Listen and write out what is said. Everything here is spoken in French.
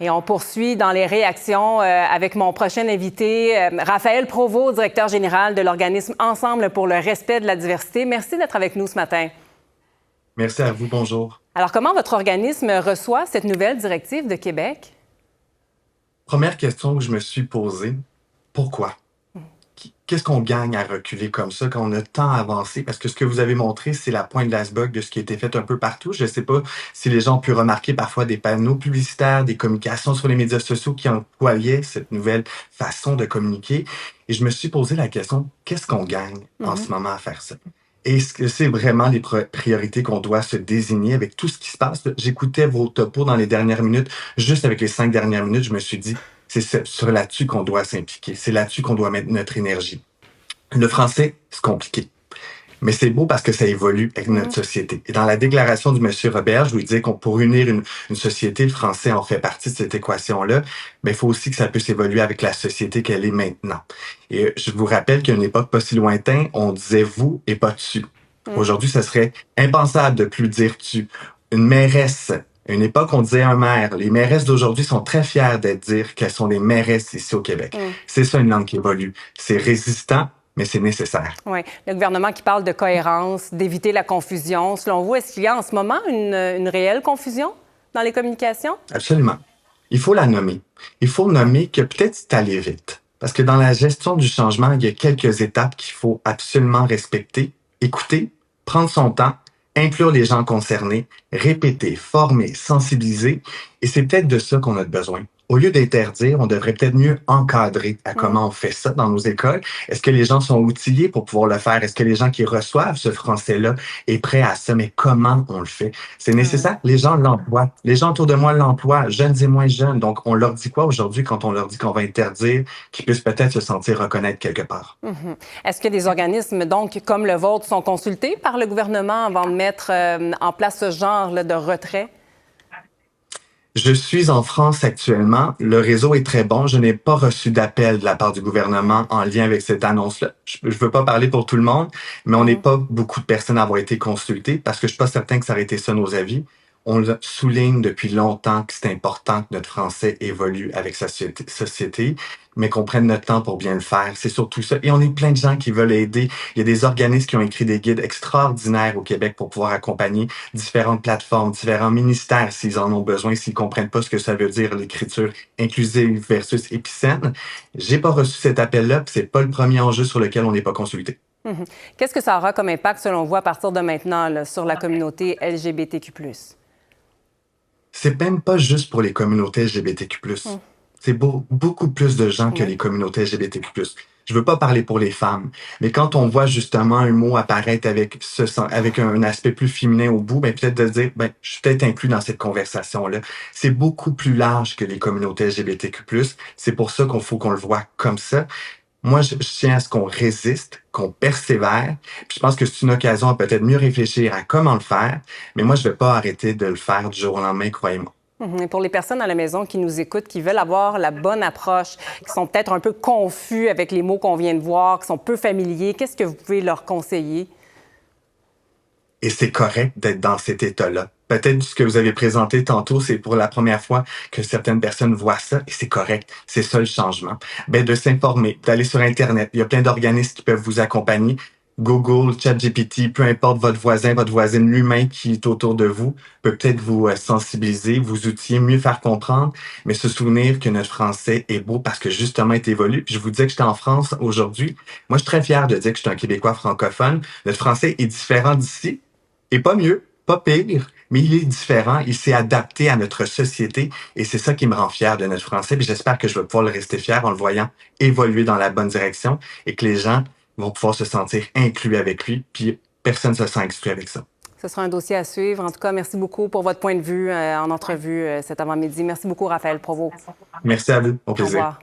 Et on poursuit dans les réactions avec mon prochain invité, Raphaël Provost, directeur général de l'organisme Ensemble pour le respect de la diversité. Merci d'être avec nous ce matin. Merci à vous, bonjour. Alors, comment votre organisme reçoit cette nouvelle directive de Québec? Première question que je me suis posée, pourquoi? Qu'est-ce qu'on gagne à reculer comme ça quand on a tant avancé? Parce que ce que vous avez montré, c'est la pointe de l'iceberg de ce qui a été fait un peu partout. Je ne sais pas si les gens ont pu remarquer parfois des panneaux publicitaires, des communications sur les médias sociaux qui employaient cette nouvelle façon de communiquer. Et je me suis posé la question, qu'est-ce qu'on gagne en ce moment à faire ça? Est-ce que c'est vraiment les priorités qu'on doit se désigner avec tout ce qui se passe? J'écoutais vos topos dans les dernières minutes. Juste avec les 5 dernières minutes, je me suis dit, c'est sur là-dessus qu'on doit s'impliquer. C'est là-dessus qu'on doit mettre notre énergie. Le français, c'est compliqué. Mais c'est beau parce que ça évolue avec notre société. Et dans la déclaration du monsieur Robert, je lui dis qu'on pour unir une société, le français en fait partie de cette équation-là, mais il faut aussi que ça puisse évoluer avec la société qu'elle est maintenant. Et je vous rappelle qu'à une époque pas si lointaine, on disait vous et pas tu. Aujourd'hui, ce serait impensable de plus dire tu. Une mairesse. À une époque, on disait un maire. Les mairesses d'aujourd'hui sont très fières d'être dire qu'elles sont des mairesses ici au Québec. C'est ça une langue qui évolue. C'est résistant, mais c'est nécessaire. Oui. Le gouvernement qui parle de cohérence, d'éviter la confusion. Selon vous, est-ce qu'il y a en ce moment une réelle confusion dans les communications? Absolument. Il faut la nommer. Il faut nommer que peut-être c'est allé vite. Parce que dans la gestion du changement, il y a quelques étapes qu'il faut absolument respecter, écouter, prendre son temps, inclure les gens concernés, répéter, former, sensibiliser. Et c'est peut-être de ça qu'on a besoin. Au lieu d'interdire, on devrait peut-être mieux encadrer à comment on fait ça dans nos écoles. Est-ce que les gens sont outillés pour pouvoir le faire? Est-ce que les gens qui reçoivent ce français-là est prêts à ça? Mais comment on le fait? C'est nécessaire. Les gens l'emploient. Les gens autour de moi l'emploient, jeunes et moins jeunes. Donc, on leur dit quoi aujourd'hui quand on leur dit qu'on va interdire, qu'ils puissent peut-être se sentir reconnaître quelque part? Est-ce que des organismes, donc, comme le vôtre, sont consultés par le gouvernement avant de mettre en place ce genre là, de retrait? Je suis en France actuellement. Le réseau est très bon. Je n'ai pas reçu d'appel de la part du gouvernement en lien avec cette annonce-là. Je veux pas parler pour tout le monde, mais on n'est pas beaucoup de personnes à avoir été consultées parce que je suis pas certain que ça aurait été ça nos avis. On le souligne depuis longtemps que c'est important que notre français évolue avec sa société, mais qu'on prenne notre temps pour bien le faire. C'est surtout ça. Et on est plein de gens qui veulent aider. Il y a des organismes qui ont écrit des guides extraordinaires au Québec pour pouvoir accompagner différentes plateformes, différents ministères s'ils en ont besoin, s'ils comprennent pas ce que ça veut dire l'écriture inclusive versus épicène. J'ai pas reçu cet appel-là, puis c'est pas le premier enjeu sur lequel on n'est pas consulté. Qu'est-ce que ça aura comme impact, selon vous, à partir de maintenant, là, sur la communauté LGBTQ+? C'est même pas juste pour les communautés LGBTQ+. C'est beaucoup plus de gens que les communautés LGBTQ+. Je veux pas parler pour les femmes, mais quand on voit justement un mot apparaître avec un aspect plus féminin au bout, ben peut-être de dire, ben je suis peut-être inclus dans cette conversation-là. C'est beaucoup plus large que les communautés LGBTQ+. C'est pour ça qu'on faut qu'on le voit comme ça. Moi, je tiens à ce qu'on résiste, qu'on persévère. Puis je pense que c'est une occasion à peut-être mieux réfléchir à comment le faire. Mais moi, je vais pas arrêter de le faire du jour au lendemain, croyez-moi. Et pour les personnes à la maison qui nous écoutent, qui veulent avoir la bonne approche, qui sont peut-être un peu confus avec les mots qu'on vient de voir, qui sont peu familiers, qu'est-ce que vous pouvez leur conseiller? Et c'est correct d'être dans cet état-là. Peut-être ce que vous avez présenté tantôt, c'est pour la première fois que certaines personnes voient ça, et c'est correct. C'est ça le changement. Ben, de s'informer, d'aller sur Internet. Il y a plein d'organismes qui peuvent vous accompagner. Google, ChatGPT, peu importe votre voisin, votre voisine, l'humain qui est autour de vous, peut peut-être vous sensibiliser, vous outiller, mieux faire comprendre, mais se souvenir que notre français est beau parce que justement, il évolue. Puis je vous disais que j'étais en France aujourd'hui. Moi, je suis très fier de dire que je suis un Québécois francophone. Notre français est différent d'ici, et pas mieux, pas pire, mais il est différent, il s'est adapté à notre société et c'est ça qui me rend fier de notre français. Puis j'espère que je vais pouvoir le rester fier en le voyant évoluer dans la bonne direction et que les gens vont pouvoir se sentir inclus avec lui, puis personne ne se sent exclu avec ça. Ce sera un dossier à suivre. En tout cas, merci beaucoup pour votre point de vue en entrevue cet avant-midi. Merci beaucoup, Raphaël Provost. Merci à vous. Au Au plaisir. revoir.